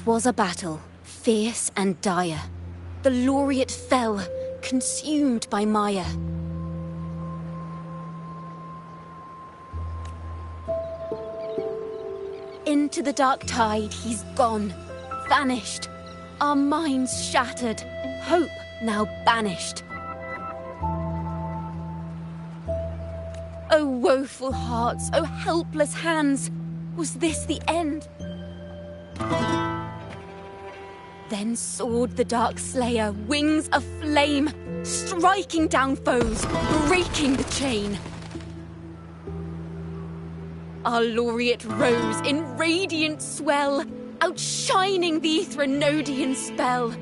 was a battle, fierce and dire. The laureate fell, consumed by mire. Into the dark tide he's gone, vanished. Our minds shattered, hope now banished. Oh woeful hearts, oh helpless hands, was this the end? Then soared the dark slayer, wings aflame, striking down foes, breaking the chain. Our laureate rose in radiant swell, outshining the Threnodian spell.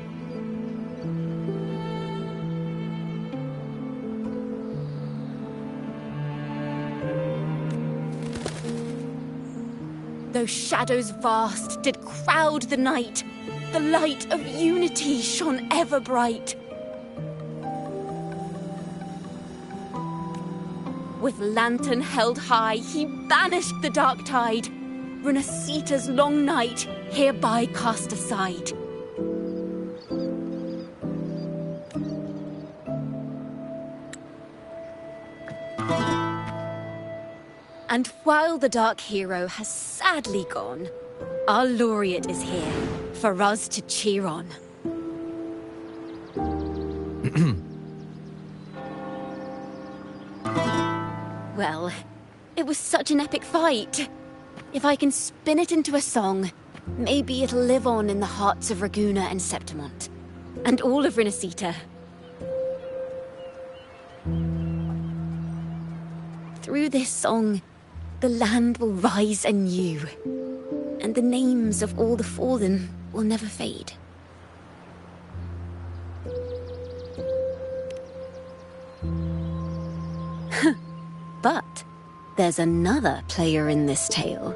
Though shadows vast did crowd the night, the light of unity shone ever bright. With lantern held high, he banished the dark tide, Renasita's long night hereby cast aside. And while the dark hero has sadly gone, our laureate is here for us to cheer on. Well, it was such an epic fight. If I can spin it into a song, maybe it'll live on in the hearts of Raguna and Septimont, and all of Renasita. Through this song, the land will rise anew, and the names of all the fallen will never fade. But there's another player in this tale.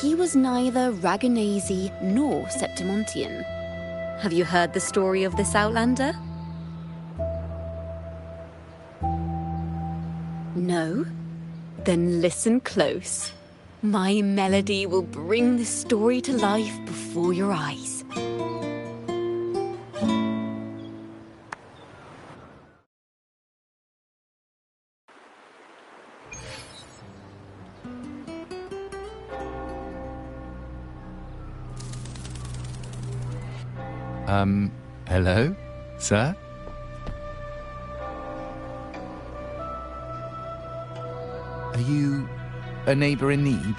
He was neither Ragunese nor Septimontian. Have you heard the story of this outlander? No? Then listen close. My melody will bring this story to life before your eyes. Hello, sir? Are you a neighbor in need?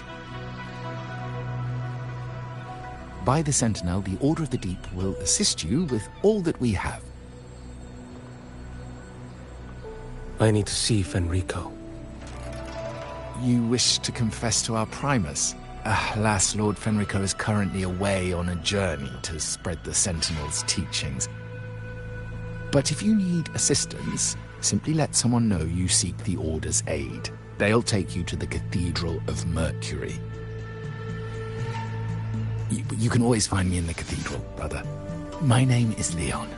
By the Sentinel, the Order of the Deep will assist you with all that we have. I need to see Fenrico. You wish to confess to our Primus? Alas, Lord Fenrico is currently away on a journey to spread the Sentinel's teachings. But if you need assistance, simply let someone know you seek the Order's aid. They'll take you to the Cathedral of Mercury. You can always find me in the Cathedral, brother. My name is Leon.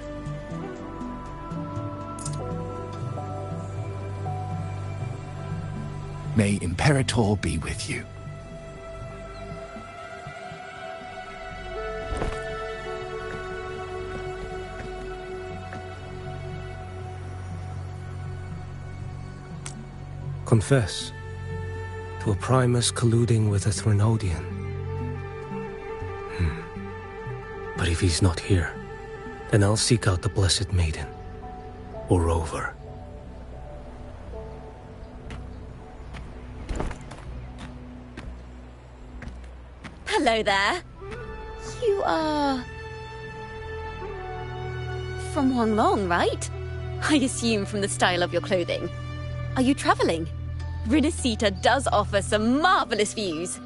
May Imperator be with you. Confess to a Primus colluding with a Threnodian. But if he's not here, then I'll seek out the Blessed Maiden, or Rover. Hello there. You are... from Huanglong, right? I assume from the style of your clothing. Are you traveling? Renasita does offer some marvelous views.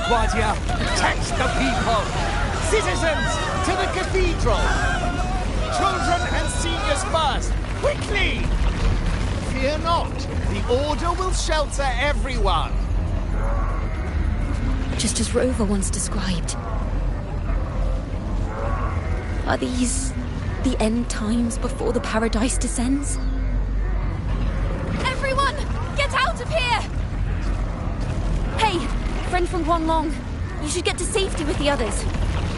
Guardia, protect the people! Citizens, to the cathedral! Children and seniors first! Quickly! Fear not. The Order will shelter everyone. Just as Rover once described. Are these the end times before the paradise descends? Everyone, get out of here! Hey, friend from Guanlong, you should get to safety with the others.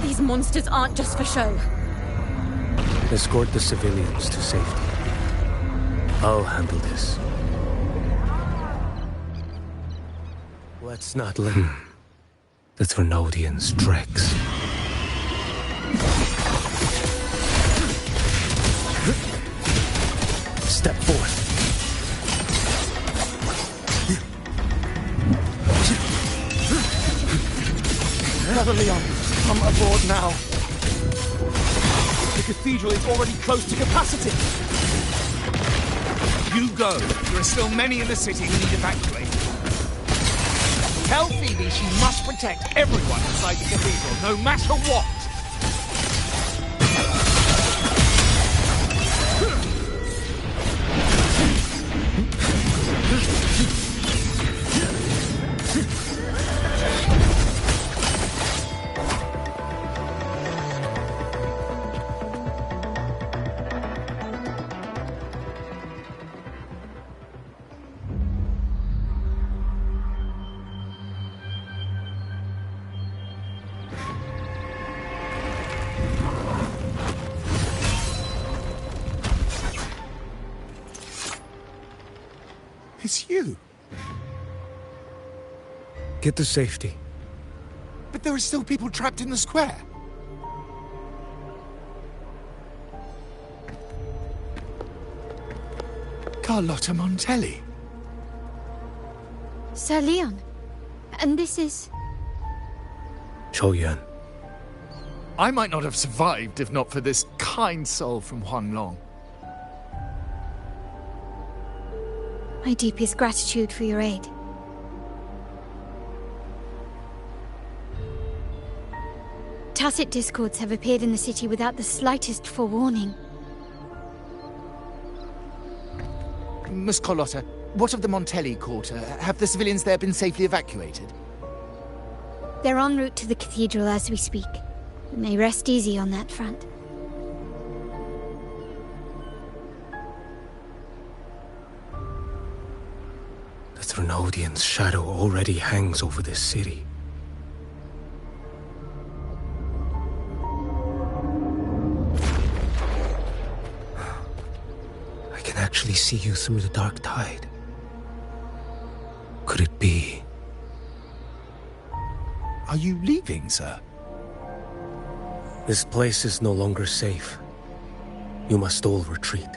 These monsters aren't just for show. Escort the civilians to safety. I'll handle this. Let's not let the Thrunodians Drex. Step forth. Brother Leon, come aboard now. The cathedral is already close to capacity. You go. There are still many in the city who need evacuating. Tell Phoebe she must protect everyone inside the cathedral, no matter what. It's you. Get to safety. But there are still people trapped in the square. Carlotta Montelli. Sir Leon. And this is... Choyan. I might not have survived if not for this kind soul from Huanglong. My deepest gratitude for your aid. Tacit discords have appeared in the city without the slightest forewarning. Miss Carlotta, what of the Montelli quarter? Have the civilians there been safely evacuated? They're en route to the cathedral as we speak. We may rest easy on that front. The Thrunodian's shadow already hangs over this city. I can actually see you through the dark tide. Could it be? Are you leaving, sir? This place is no longer safe. You must all retreat.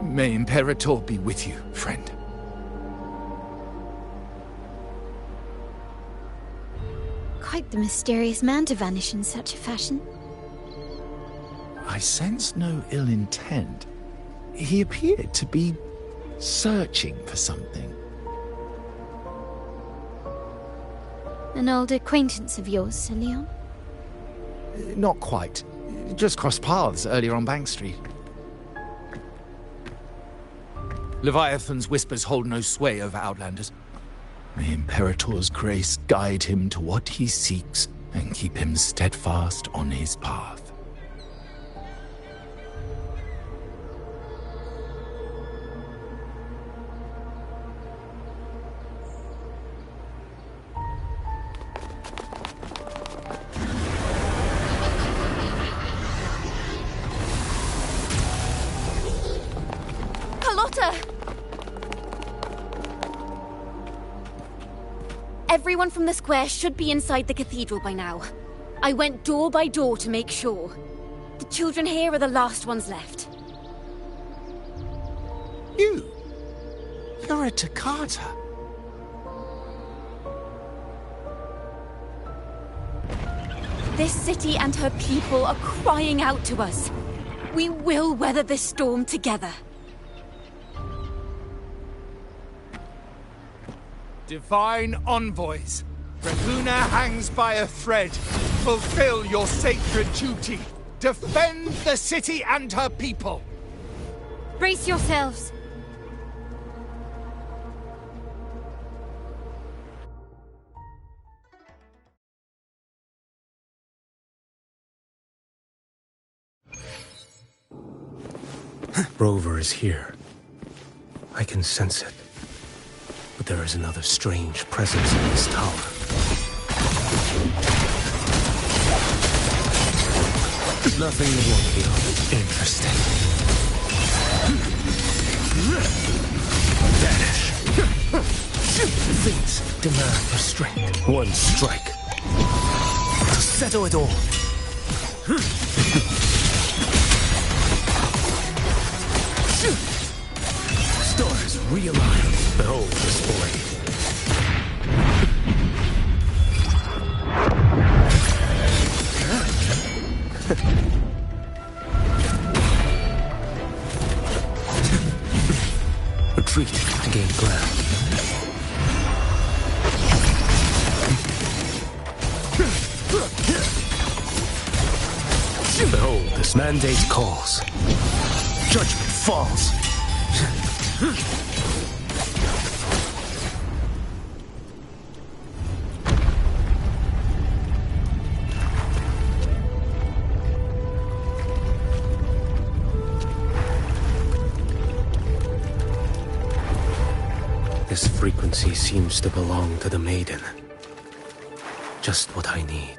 May Imperator be with you, friend. Quite the mysterious man to vanish in such a fashion. I sense no ill intent. He appeared to be searching for something. An old acquaintance of yours, Sir Leon? Not quite. Just crossed paths earlier on Bank Street. Leviathan's whispers hold no sway over Outlanders. May Imperator's grace guide him to what he seeks and keep him steadfast on his path. Carlotta! Everyone from the square should be inside the cathedral by now. I went door by door to make sure. The children here are the last ones left. You're a Toccata. This city and her people are crying out to us. We will weather this storm together. Divine envoys, Raguna hangs by a thread. Fulfill your sacred duty. Defend the city and her people. Brace yourselves. Rover is here. I can sense it. But there is another strange presence in this tower. Nothing won't feel interesting. Vanish. Things demand restraint. One strike. To settle it all. Stars realign. Behold this boy. Retreat to gain ground. Behold, this mandate calls. Judgment falls. This frequency seems to belong to the Maiden. Just what I need.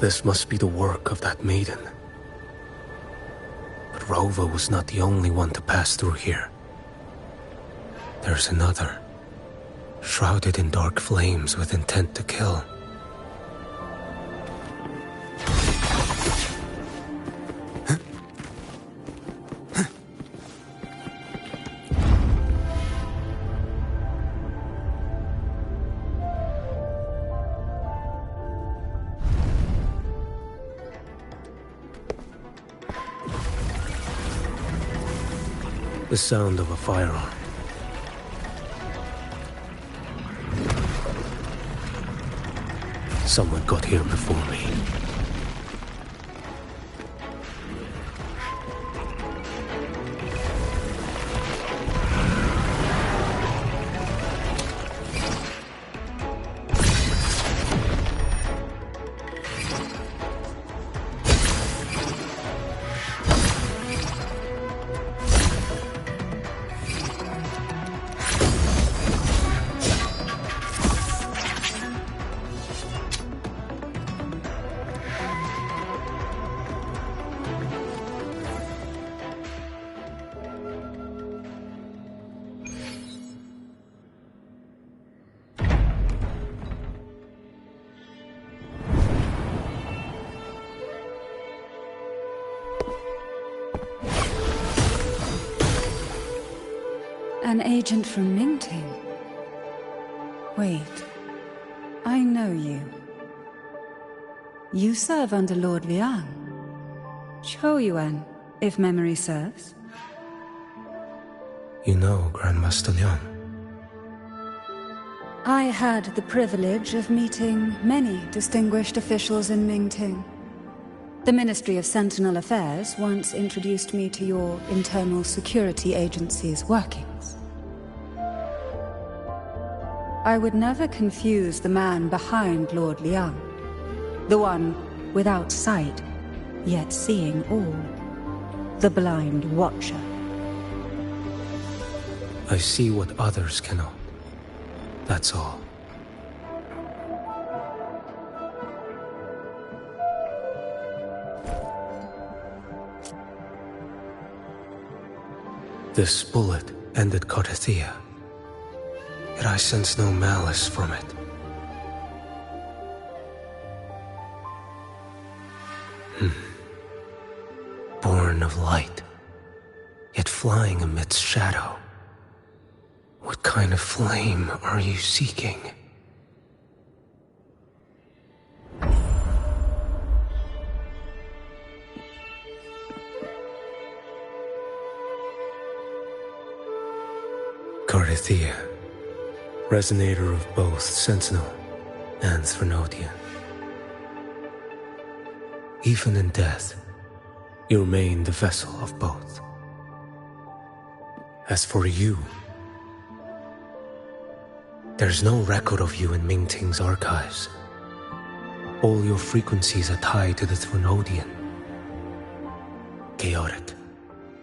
This must be the work of that maiden. But Rova was not the only one to pass through here. There's another, shrouded in dark flames with intent to kill. The sound of a firearm. Someone got here before me. An agent from Mingting? Wait, I know you. You serve under Lord Liang. Choyuan, if memory serves. You know Grandmaster Liang. I had the privilege of meeting many distinguished officials in Mingting. The Ministry of Sentinel Affairs once introduced me to your internal security agency's workings. I would never confuse the man behind Lord Liang, the one without sight, yet seeing all, the blind watcher. I see what others cannot. That's all. This bullet ended Carthia, yet I sense no malice from it. Born of light, yet flying amidst shadow. What kind of flame are you seeking? Carthia, resonator of both Sentinel and Threnodian. Even in death, you remain the vessel of both. As for you, there's no record of you in Mingting's archives. All your frequencies are tied to the Threnodian. Chaotic,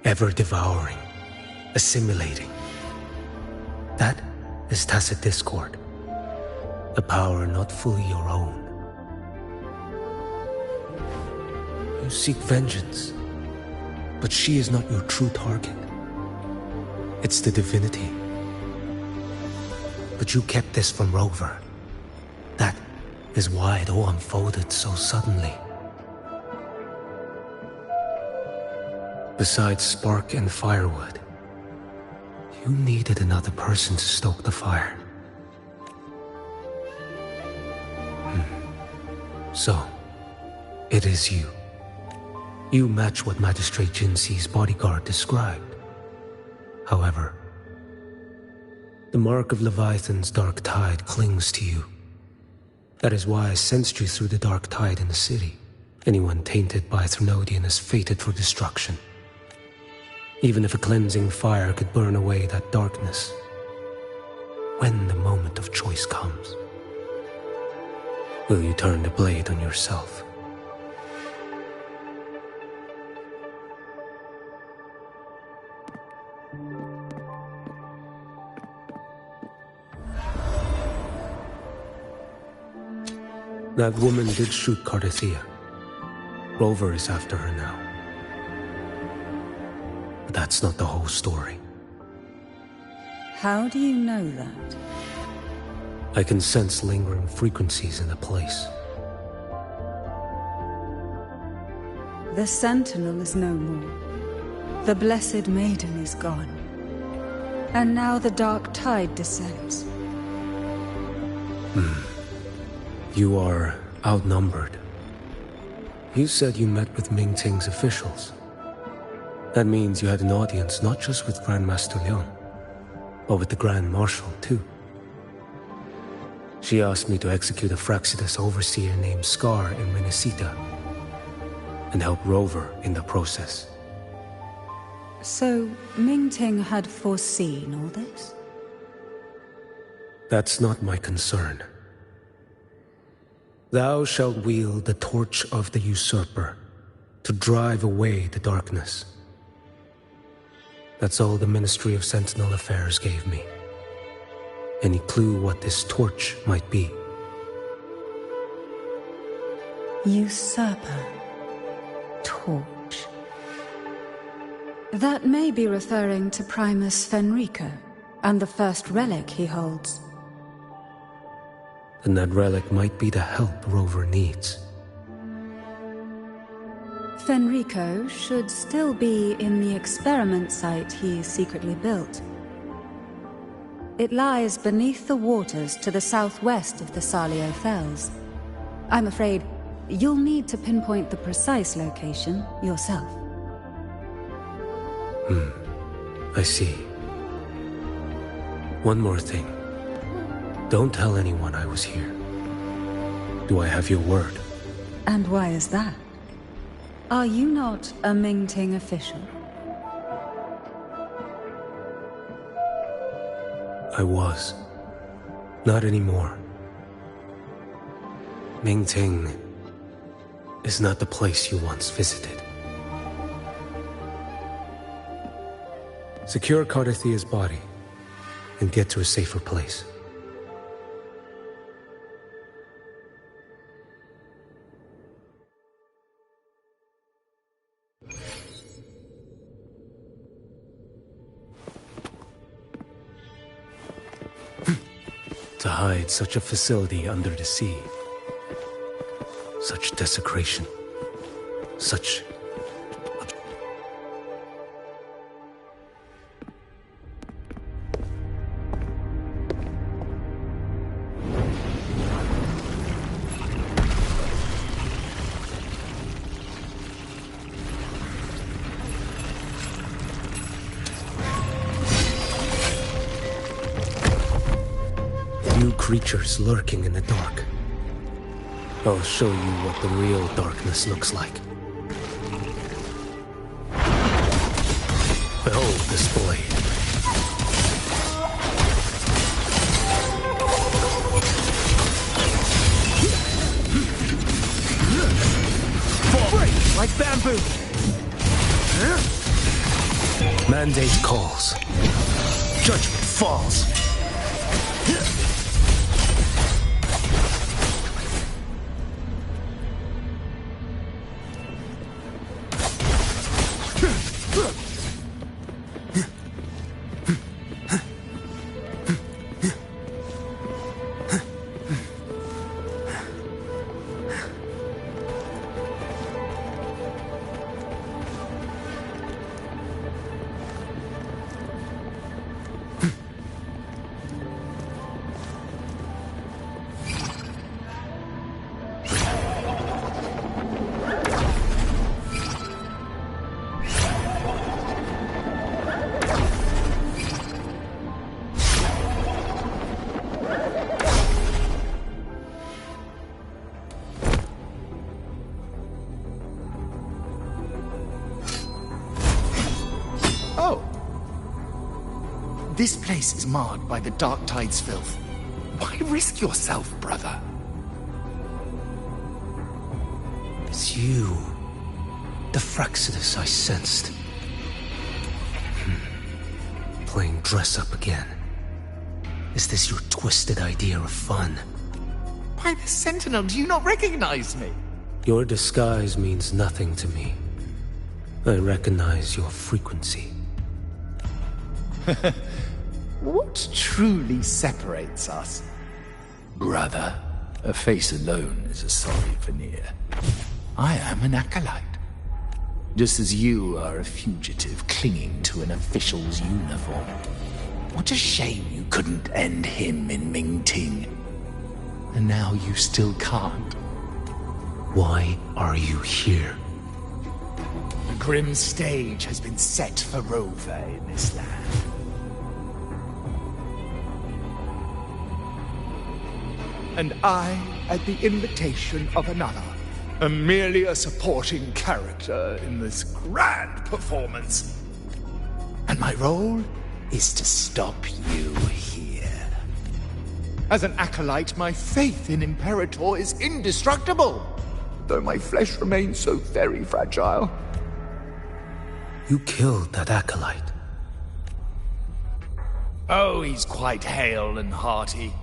ever-devouring, assimilating. That is tacit discord, a power not fully your own. You seek vengeance, but she is not your true target. It's the divinity. But you kept this from Rover. That is why it all unfolded so suddenly. Besides spark and firewood, you needed another person to stoke the fire. So, it is you. You match what Magistrate Jinxi's bodyguard described. However, the mark of Leviathan's dark tide clings to you. That is why I sensed you through the dark tide in the city. Anyone tainted by Threnodian is fated for destruction. Even if a cleansing fire could burn away that darkness, when the moment of choice comes, will you turn the blade on yourself? That woman did shoot Cardathia. Rover is after her now. But that's not the whole story. How do you know that? I can sense lingering frequencies in the place. The Sentinel is no more. The Blessed Maiden is gone. And now the dark tide descends. You are outnumbered. You said you met with Mingting's officials. That means you had an audience not just with Grandmaster Leon, but with the Grand Marshal too. She asked me to execute a Fraxidus overseer named Scar in Renacita, and help Rover in the process. So, Mingting had foreseen all this? That's not my concern. Thou shalt wield the torch of the usurper to drive away the darkness. That's all the Ministry of Sentinel Affairs gave me. Any clue what this torch might be? Usurper. Torch. That may be referring to Primus Fenrico, and the first relic he holds. Then that relic might be the help Rover needs. Fenrico should still be in the experiment site he secretly built. It lies beneath the waters to the southwest of the Salio Fells. I'm afraid you'll need to pinpoint the precise location yourself. I see. One more thing. Don't tell anyone I was here. Do I have your word? And why is that? Are you not a Mingting official? I was. Not anymore. Mingting is not the place you once visited. Secure Cardathia's body and get to a safer place. To hide such a facility under the sea. Such desecration. Such... creatures lurking in the dark. I'll show you what the real darkness looks like. Behold this blade. Break like bamboo! Mandate calls. Judgment falls. This place is marred by the Dark Tide's filth. Why risk yourself, brother? It's you. The Fraxidus I sensed. Playing dress-up again. Is this your twisted idea of fun? By the Sentinel, do you not recognize me? Your disguise means nothing to me. I recognize your frequency. What truly separates us? Brother, a face alone is a sorry veneer. I am an acolyte. Just as you are a fugitive clinging to an official's uniform. What a shame you couldn't end him in Mingting. And now you still can't. Why are you here? The grim stage has been set for Rover in this land. And I, at the invitation of another, am merely a supporting character in this grand performance. And my role is to stop you here. As an acolyte, my faith in Imperator is indestructible, though my flesh remains so very fragile. You killed that acolyte. Oh, he's quite hale and hearty.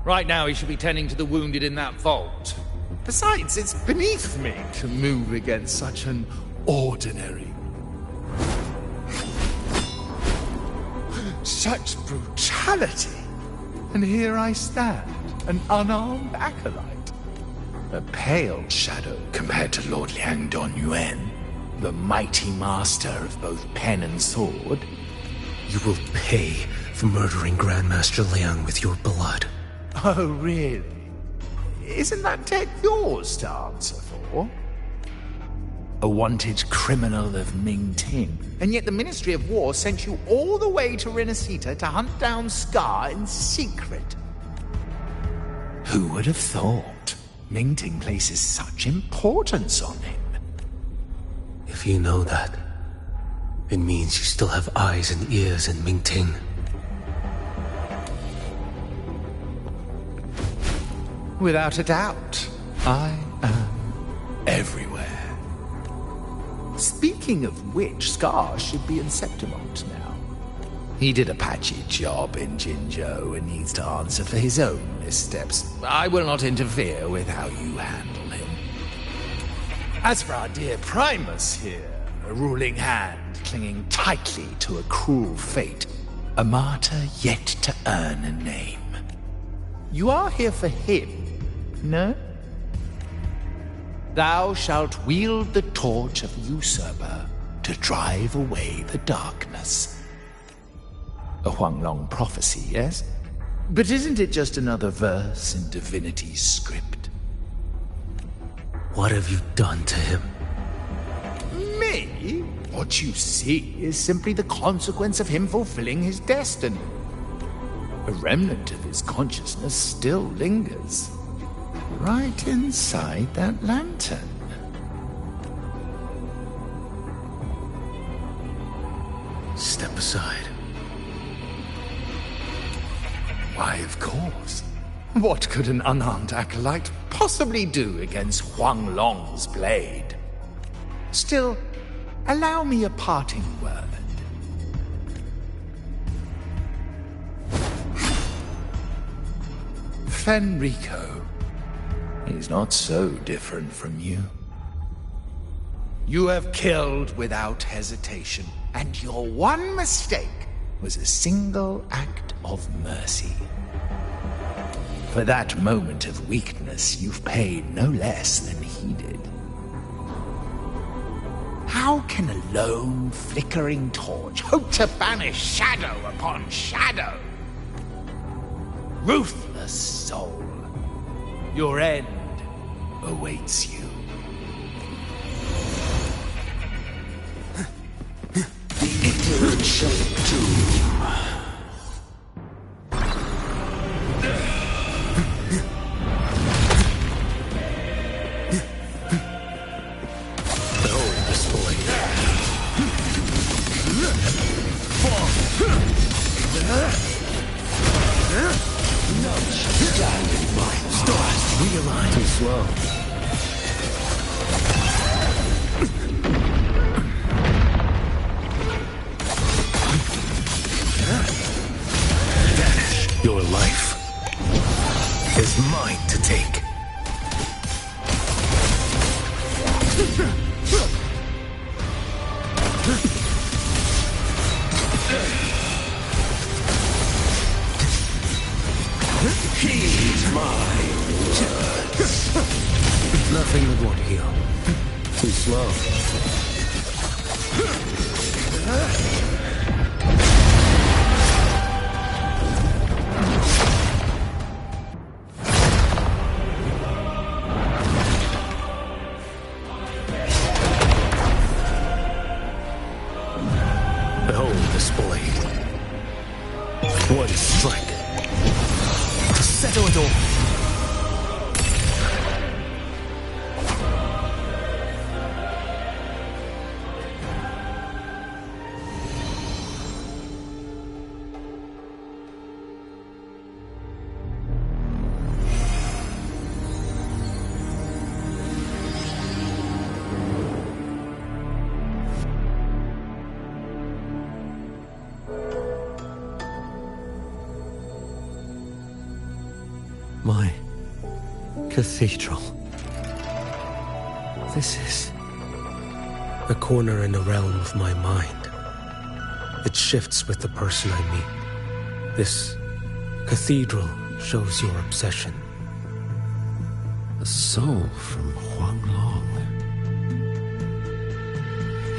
Right now he should be tending to the wounded in that vault. Besides, it's beneath me to move against such an ordinary. Such brutality! And here I stand, an unarmed acolyte. A pale shadow compared to Lord Liang Donyuan, the mighty master of both pen and sword. You will pay for murdering Grandmaster Liang with your blood. Oh, really? Isn't that debt yours to answer for? A wanted criminal of Mingting. And yet the Ministry of War sent you all the way to Renacita to hunt down Scar in secret. Who would have thought? Mingting places such importance on him. If you know that, it means you still have eyes and ears in Mingting. Without a doubt, I am everywhere. Speaking of which, Scar should be in Septimont now. He did a patchy job in Jinzhou and needs to answer for his own missteps. I will not interfere with how you handle him. As for our dear Primus here, a ruling hand clinging tightly to a cruel fate, a martyr yet to earn a name. You are here for him, no? Thou shalt wield the torch of usurper to drive away the darkness. A Huanglong prophecy, yes? But isn't it just another verse in divinity's script? What have you done to him? Me? What you see is simply the consequence of him fulfilling his destiny. A remnant of his consciousness still lingers. right inside that lantern. Step aside. Why, of course. What could an unarmed acolyte possibly do against Huang Long's blade? Still, allow me a parting word. Fenrico is not so different from you. You have killed without hesitation, and your one mistake was a single act of mercy. For that moment of weakness, you've paid no less than he did. How can a lone, flickering torch hope to banish shadow upon shadow? Ruthless soul, your end awaits you. The ignorant shall doom. Realign. Too slow. Your life is mine to take. Heed my words. Nothing that won't heal. Too slow. Behold this blade. One strike to settle it all. My cathedral. This is a corner in the realm of my mind. It shifts with the person I meet. This cathedral shows your obsession. A soul from Huang Long.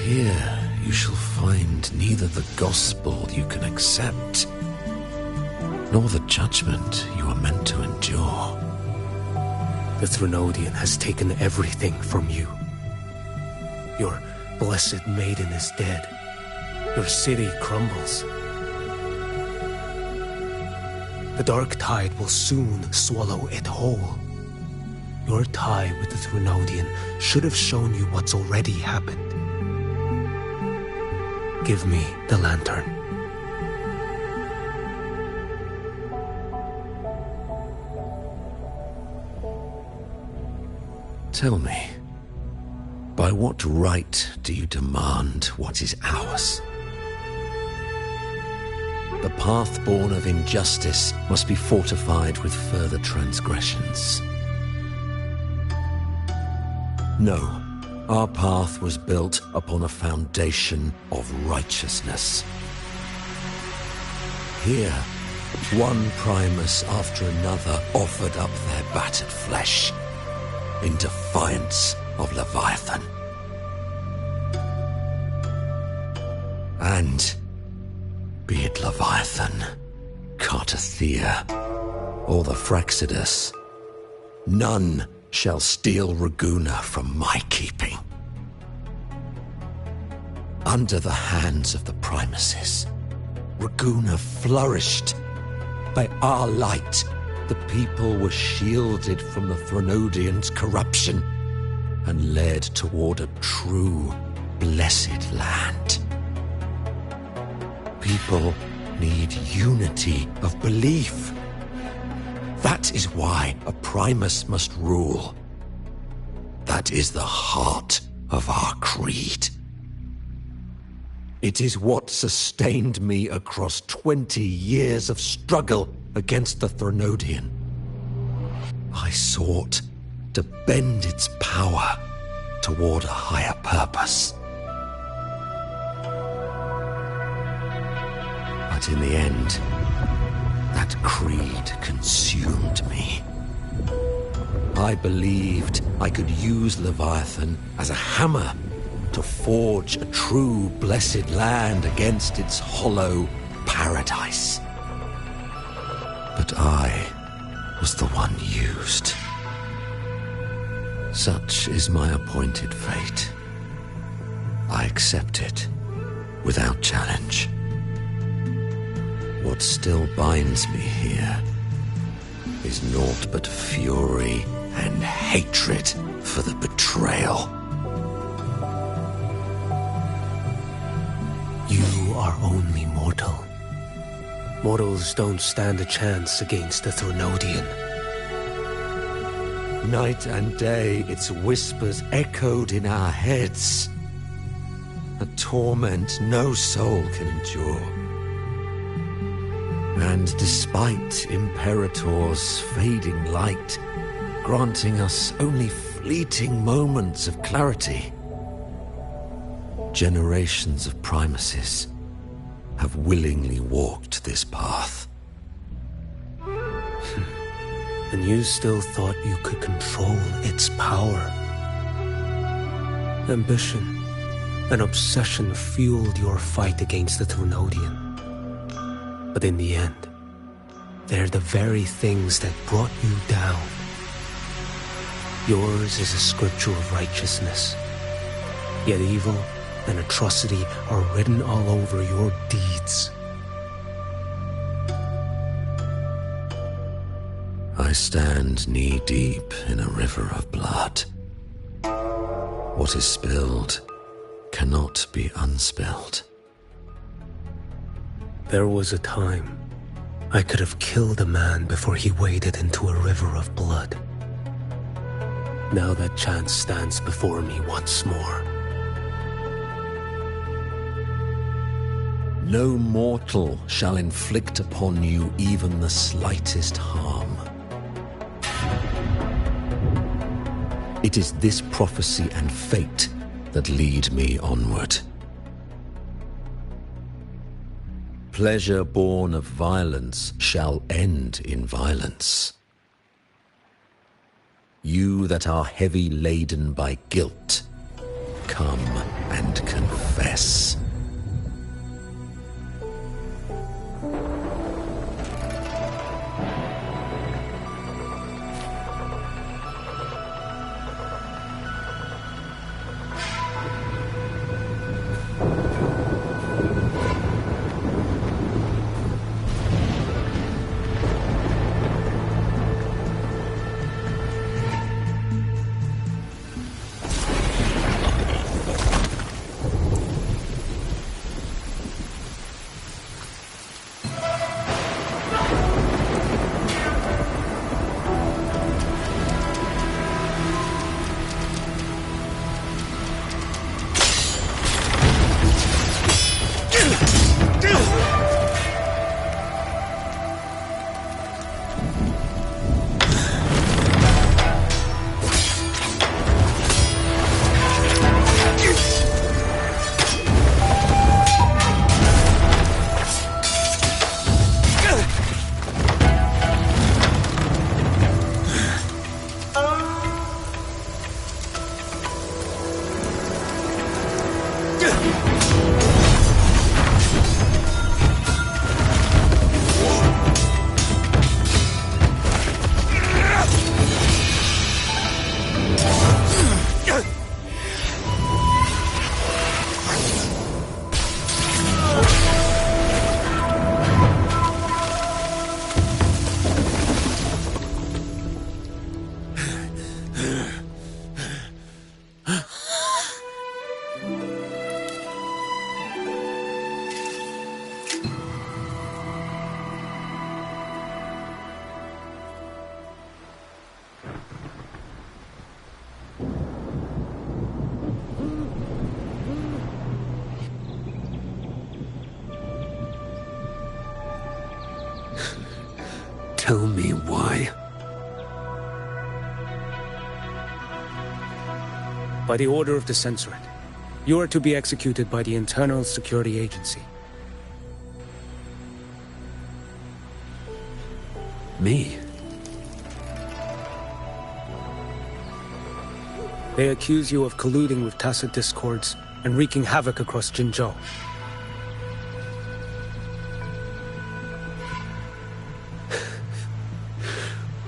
Here you shall find neither the gospel you can accept, nor the judgment you are meant to endure. The Threnodian has taken everything from you. Your blessed maiden is dead. Your city crumbles. The dark tide will soon swallow it whole. Your tie with the Threnodian should have shown you what's already happened. Give me the lantern. Tell me, by what right do you demand what is ours? The path born of injustice must be fortified with further transgressions. No, our path was built upon a foundation of righteousness. Here, one Primus after another offered up their battered flesh in defiance of Leviathan. And be it Leviathan, Cartathea, or the Fraxidus, none shall steal Raguna from my keeping. Under the hands of the Primuses, Raguna flourished by our light The people were shielded from the Threnodians' corruption and led toward a true, blessed land. People need unity of belief. That is why a Primus must rule. That is the heart of our creed. It is what sustained me across 20 years of struggle against the Threnodian. I sought to bend its power toward a higher purpose. But in the end, that creed consumed me. I believed I could use Leviathan as a hammer to forge a true blessed land against its hollow paradise. But I was the one used. Such is my appointed fate. I accept it without challenge. What still binds me here is naught but fury and hatred for the betrayal. You are only mortal. Mortals don't stand a chance against the Threnodian. Night and day, its whispers echoed in our heads. A torment no soul can endure. And despite Imperator's fading light, granting us only fleeting moments of clarity, generations of Primuses have willingly walked this path. And you still thought you could control its power. Ambition and obsession fueled your fight against the Threnodian. But in the end, they're the very things that brought you down. Yours is a scripture of righteousness, yet evil and atrocity are written all over your deeds. I stand knee-deep in a river of blood. What is spilled cannot be unspilled. There was a time I could have killed a man before he waded into a river of blood. Now that chance stands before me once more. No mortal shall inflict upon you even the slightest harm. It is this prophecy and fate that lead me onward. Pleasure born of violence shall end in violence. You that are heavy laden by guilt, come and confess. Tell me why. By the order of the Censorate, you are to be executed by the Internal Security Agency. Me? They accuse you of colluding with tacit discords and wreaking havoc across Jinzhou.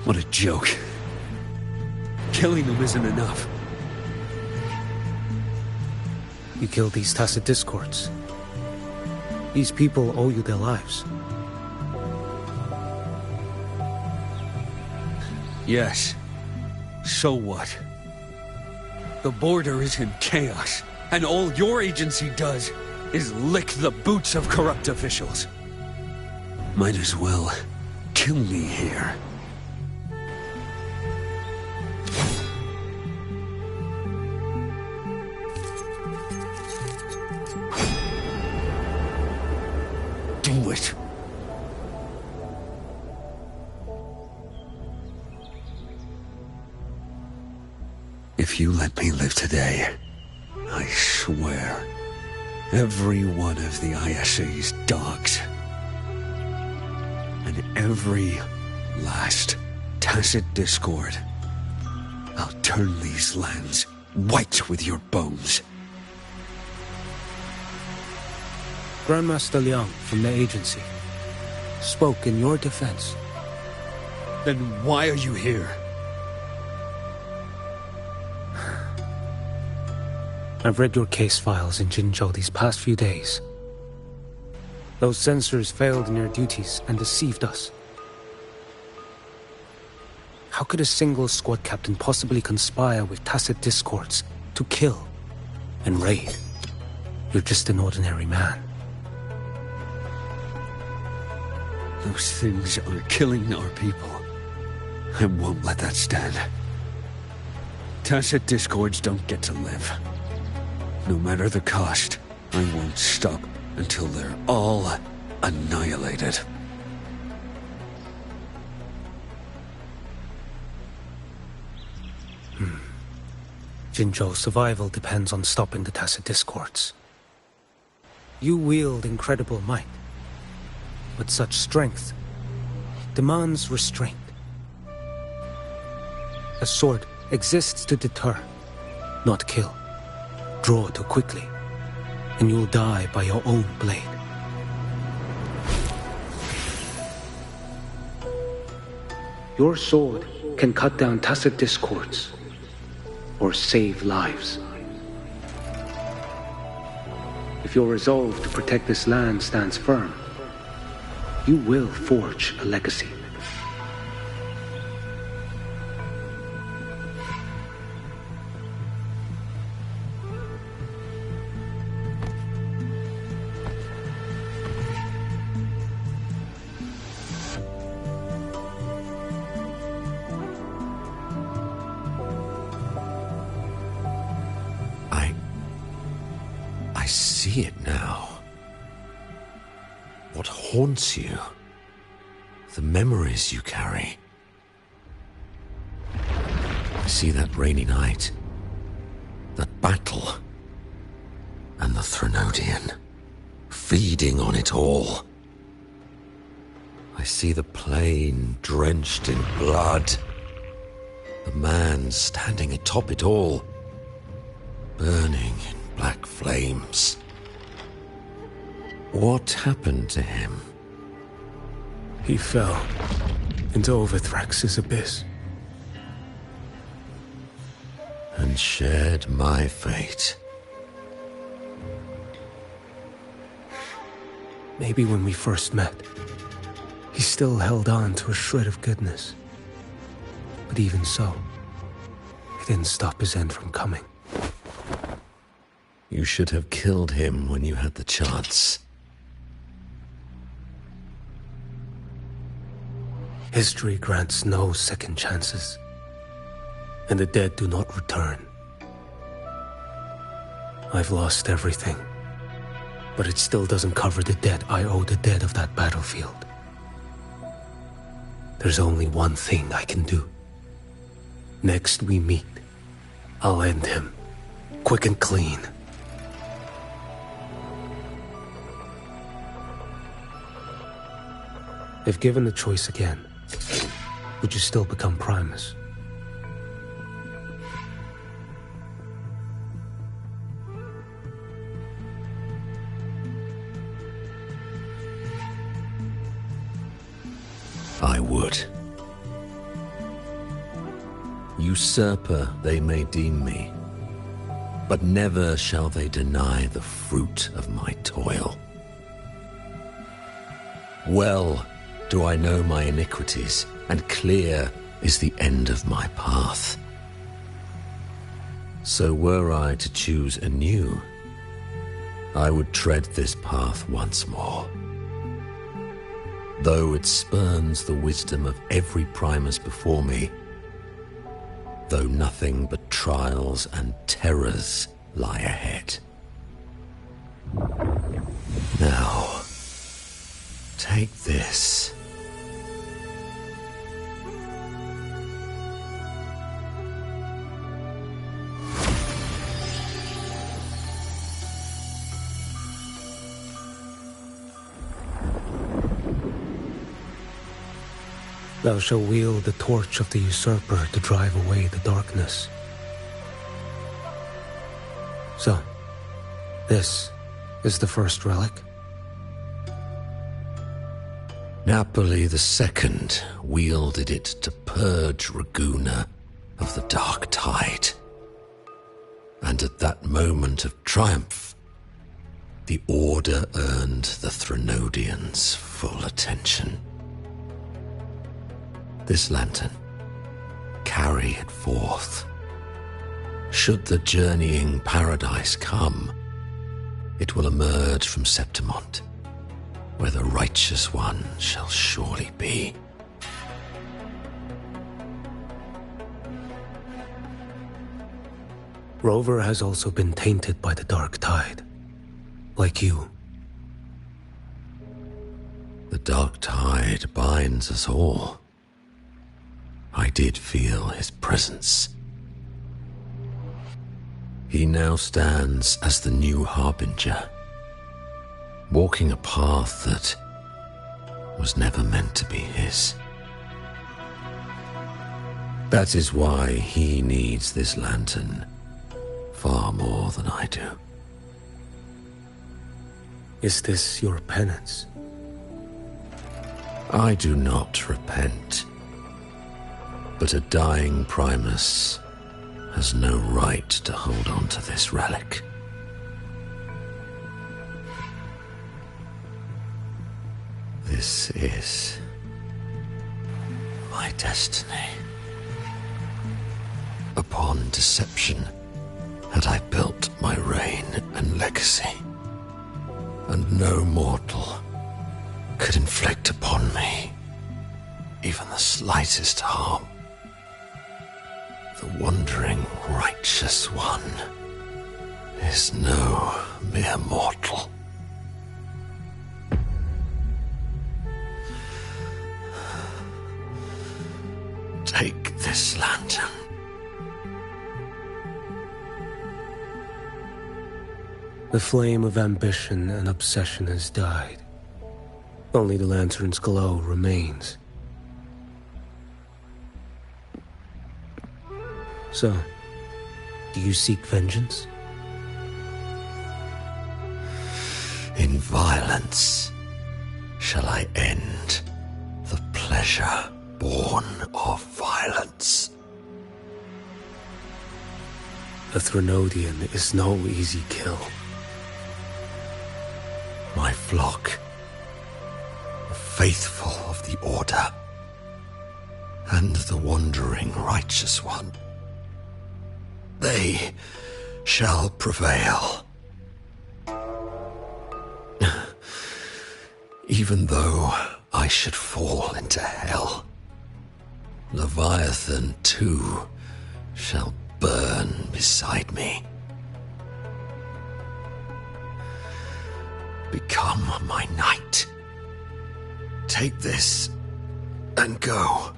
What a joke. Killing them isn't enough. You killed these tacit discords. These people owe you their lives. Yes. So what? The border is in chaos, and all your agency does is lick the boots of corrupt officials. Might as well kill me here. Do it. If you let me live today, I swear, every one of the ISA's dogs, and every last tacit discord, I'll turn these lands white with your bones. Grandmaster Liang from the agency spoke in your defense. Then why are you here? I've read your case files in Jinzhou these past few days. Those censors failed in their duties and deceived us. How could a single squad captain possibly conspire with tacit discords to kill and raid? You're just an ordinary man. Those things are killing our people. I won't let that stand. Tacit discords don't get to live. No matter the cost, I won't stop until they're all annihilated. Jinzhou's survival depends on stopping the tacit discords. You wield incredible might, but such strength demands restraint. A sword exists to deter, not kill. Draw too quickly, and you'll die by your own blade. Your sword can cut down tacit discords, or save lives. If your resolve to protect this land stands firm, you will forge a legacy. I see it now. What haunts you? The memories you carry. I see that rainy night, that battle, and the Threnodian, feeding on it all. I see the plain drenched in blood, the man standing atop it all, burning in black flames. What happened to him? He fell into Overthrax's abyss. And shared my fate. Maybe when we first met, he still held on to a shred of goodness. But even so, it didn't stop his end from coming. You should have killed him when you had the chance. History grants no second chances, and the dead do not return. I've lost everything, but it still doesn't cover the debt I owe the dead of that battlefield. There's only one thing I can do. Next we meet, I'll end him, quick and clean. If given the choice again, would you still become Primus? I would. Usurper they may deem me, but never shall they deny the fruit of my toil. Well do I know my iniquities, and clear is the end of my path. So were I to choose anew, I would tread this path once more. Though it spurns the wisdom of every Primus before me, though nothing but trials and terrors lie ahead. Now, take this. Thou shalt wield the torch of the usurper to drive away the darkness. So, this is the first relic? Napoli the Second wielded it to purge Raguna of the dark tide. And at that moment of triumph, the Order earned the Threnodians full attention. This lantern, carry it forth. Should the journeying paradise come, it will emerge from Septimont, where the righteous one shall surely be. Rover has also been tainted by the dark tide, like you. The dark tide binds us all. I did feel his presence. He now stands as the new harbinger, walking a path that was never meant to be his. That is why he needs this lantern far more than I do. Is this your penance? I do not repent. But a dying Primus has no right to hold on to this relic. This is my destiny. Upon deception had I built my reign and legacy, and no mortal could inflict upon me even the slightest harm. The wandering righteous one is no mere mortal. Take this lantern. The flame of ambition and obsession has died. Only the lantern's glow remains. So, do you seek vengeance? In violence shall I end the pleasure born of violence. A Threnodian is no easy kill. My flock, the faithful of the Order, and the wandering righteous one, they shall prevail. Even though I should fall into hell, Leviathan too shall burn beside me. Become my knight. Take this and go.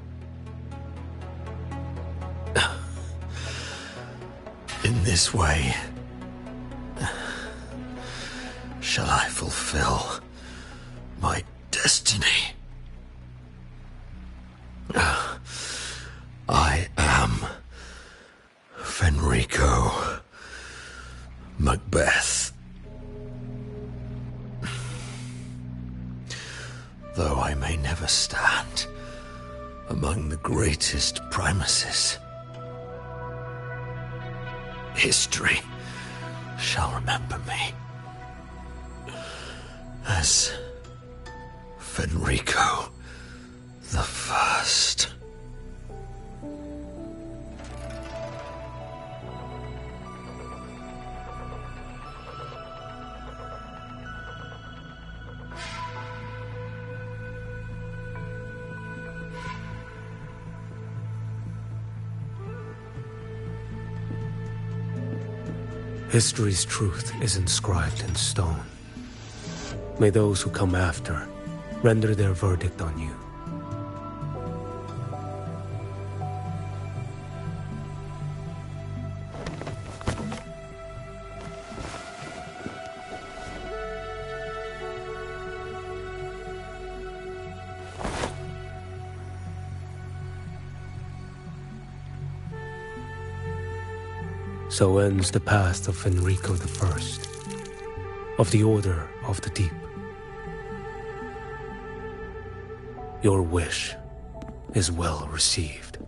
In this way, shall I fulfill my destiny. I am Fenrico Macbeth. Though I may never stand among the greatest primuses, history shall remember me as Fenrico the First. History's truth is inscribed in stone. May those who come after render their verdict on you. So ends the past of Fenrico I, of the Order of the Deep. Your wish is well received.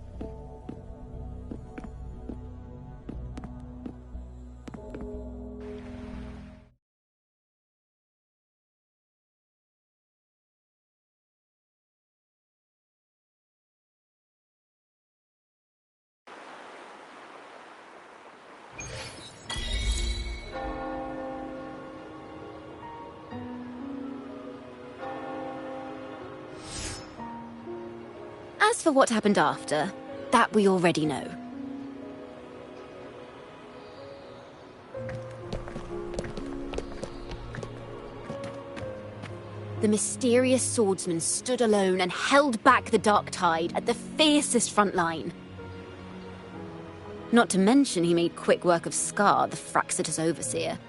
As for what happened after, that we already know. The mysterious swordsman stood alone and held back the dark tide at the fiercest front line. Not to mention he made quick work of Scar, the Fraxitous overseer.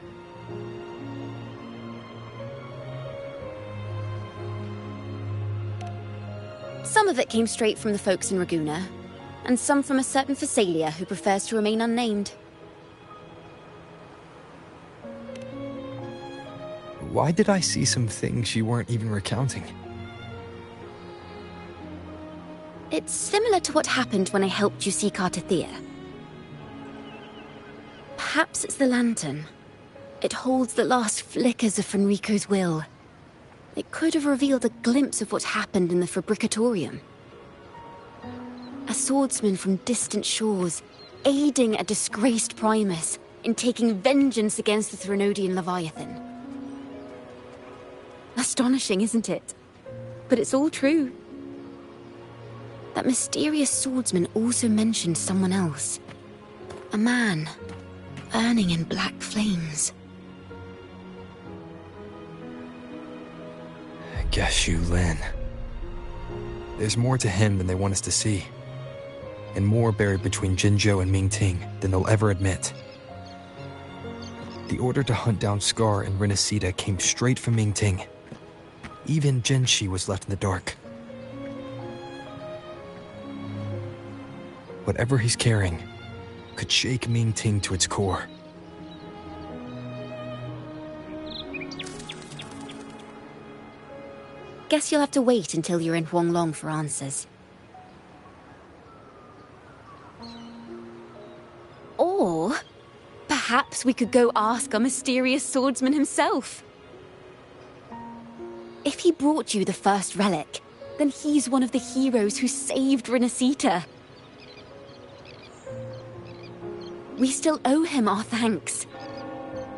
Some of it came straight from the folks in Raguna, and some from a certain Phasalia who prefers to remain unnamed. Why did I see some things you weren't even recounting? It's similar to what happened when I helped you seek Artathea. Perhaps it's the lantern. It holds the last flickers of Fenrico's will. It could have revealed a glimpse of what happened in the Fabricatorium. A swordsman from distant shores, aiding a disgraced Primus in taking vengeance against the Threnodian Leviathan. Astonishing, isn't it? But it's all true. That mysterious swordsman also mentioned someone else. A man, burning in black flames. Guess you, Lin. There's more to him than they want us to see. And more buried between Jinzhou and Mingting than they'll ever admit. The order to hunt down Scar and Renacita came straight from Mingting. Even Jinshi was left in the dark. Whatever he's carrying could shake Mingting to its core. Guess you'll have to wait until you're in Huanglong for answers. Or perhaps we could go ask our mysterious swordsman himself. If he brought you the first relic, then he's one of the heroes who saved Renacita. We still owe him our thanks,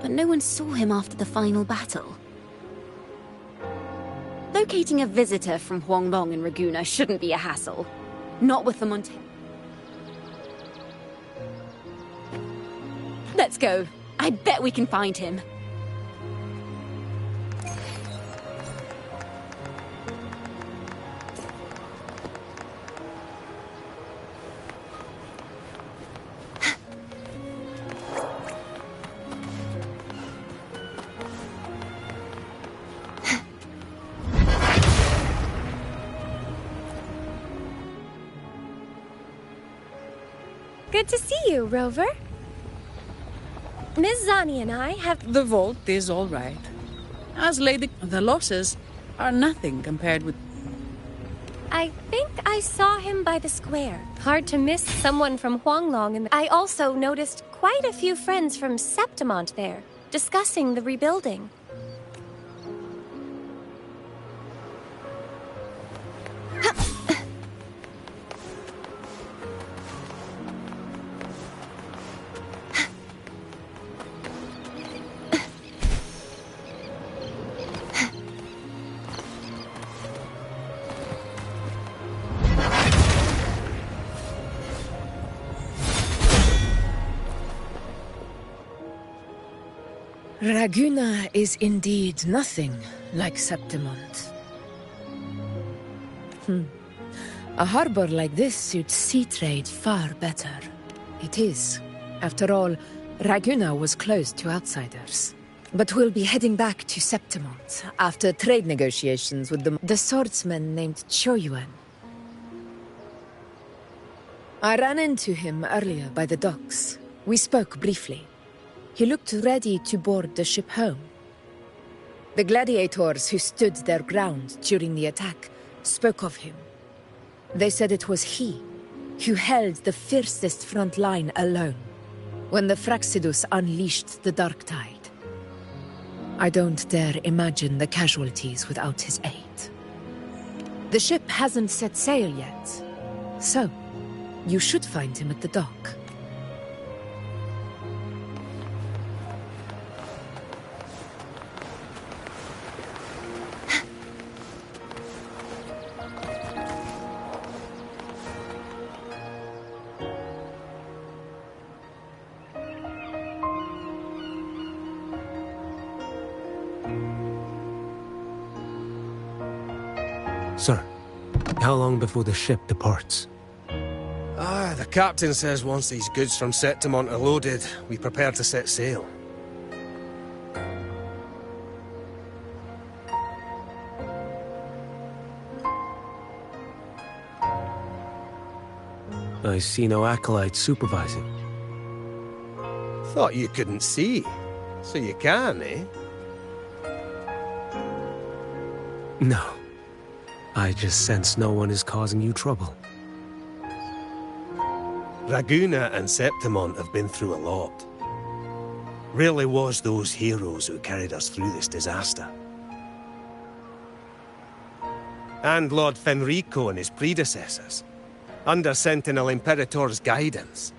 but no one saw him after the final battle. Locating a visitor from Huanglong and Raguna shouldn't be a hassle. Not with the Let's go. I bet we can find him. Good to see you, Rover. Miss Zani and I have... The vault is all right. As Lady... The losses are nothing compared with... I think I saw him by the square. Hard to miss someone from Huanglong, and I also noticed quite a few friends from Septimont there, discussing the rebuilding. Raguna is indeed nothing like Septimont. A harbor like this suits sea trade far better. It is. After all, Raguna was closed to outsiders. But we'll be heading back to Septimont after trade negotiations with the swordsman named Choyuan. I ran into him earlier by the docks. We spoke briefly. He looked ready to board the ship home. The gladiators who stood their ground during the attack spoke of him. They said it was he who held the fiercest front line alone when the Fraxidus unleashed the Dark Tide. I don't dare imagine the casualties without his aid. The ship hasn't set sail yet, so you should find him at the dock. Sir, how long before the ship departs? The captain says once these goods from Septimont are loaded, we prepare to set sail. I see no acolytes supervising. Thought you couldn't see. So you can, eh? No. I just sense no one is causing you trouble. Raguna and Septimont have been through a lot. Rarely was those heroes who carried us through this disaster. And Lord Fenrico and his predecessors, under Sentinel Imperator's guidance,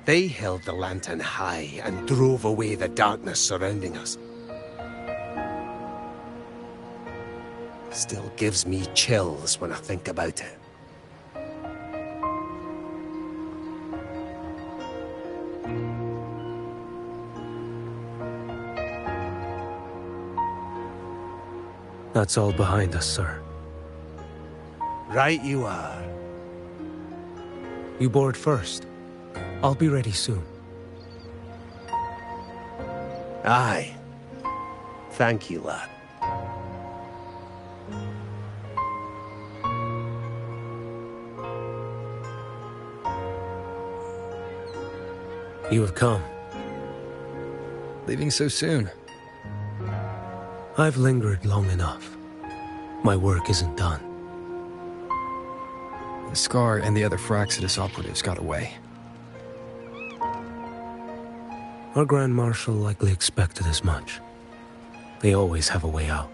they held the lantern high and drove away the darkness surrounding us. Still gives me chills when I think about it. That's all behind us, sir. Right you are. You board first. I'll be ready soon. Aye. Thank you, lad. You have come. Leaving so soon? I've lingered long enough. My work isn't done. The Scar and the other Fraxidus operatives got away. Our Grand Marshal likely expected as much. They always have a way out.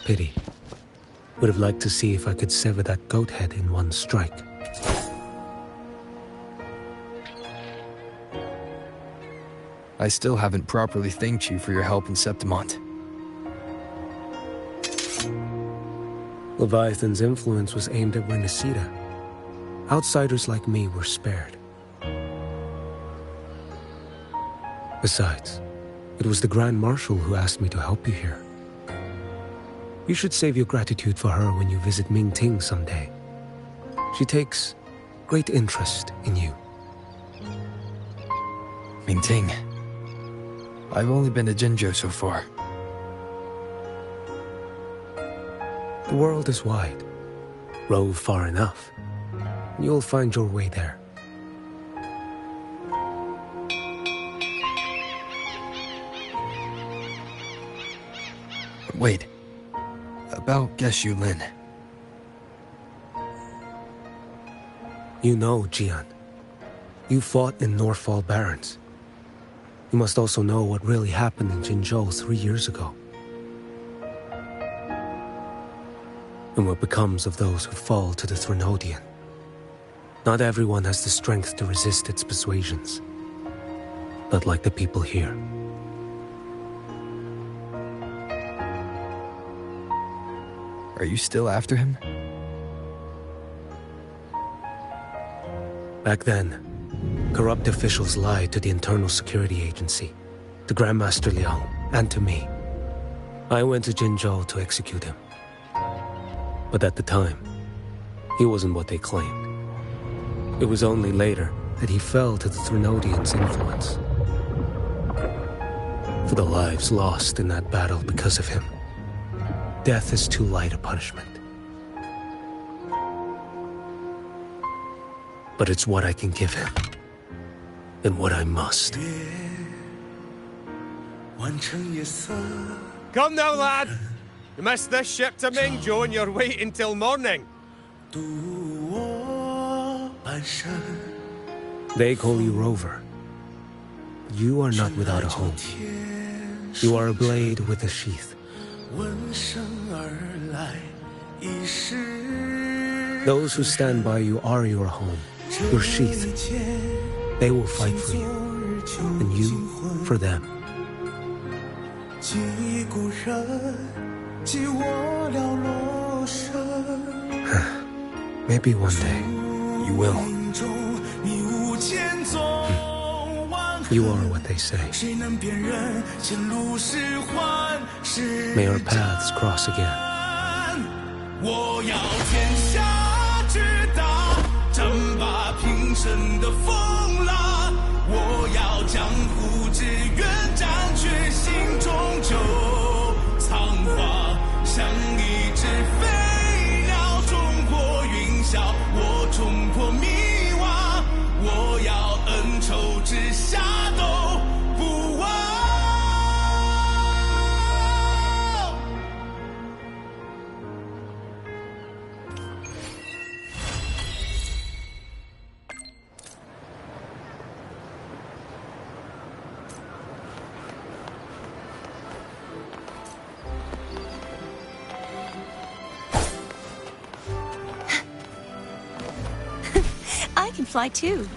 Pity. Would have liked to see if I could sever that goat head in one strike. I still haven't properly thanked you for your help in Septimont. Leviathan's influence was aimed at Renacida. Outsiders like me were spared. Besides, it was the Grand Marshal who asked me to help you here. You should save your gratitude for her when you visit Mingting someday. She takes great interest in you. Mingting. I've only been to Jinzhou so far. The world is wide. Rove far enough, You'll find your way there. Wait. About Geshu Lin. You know, Jian. You fought in Norfall Barrens. You must also know what really happened in Jinzhou 3 years ago. And what becomes of those who fall to the Threnodian. Not everyone has the strength to resist its persuasions. But like the people here. Are you still after him? Back then, corrupt officials lied to the Internal Security Agency, to Grandmaster Liang, and to me. I went to Jinzhou to execute him. But at the time, he wasn't what they claimed. It was only later that he fell to the Threnodians' influence. For the lives lost in that battle because of him, death is too light a punishment. But it's what I can give him, and what I must. Come now, lad! You missed this ship to Mingzhou and you're waiting till morning. They call you Rover. You are not without a home. You are a blade with a sheath. Those who stand by you are your home, your sheath. They will fight for you, and you for them. Maybe one day, you will. You are what they say. May our paths cross again. 我要天下之大，争霸平生的风浪。我要江湖之远，斩却心中旧苍黄。像一只飞鸟冲破云霄，我冲破迷惘。我要恩仇之下都不忘。 I can fly too.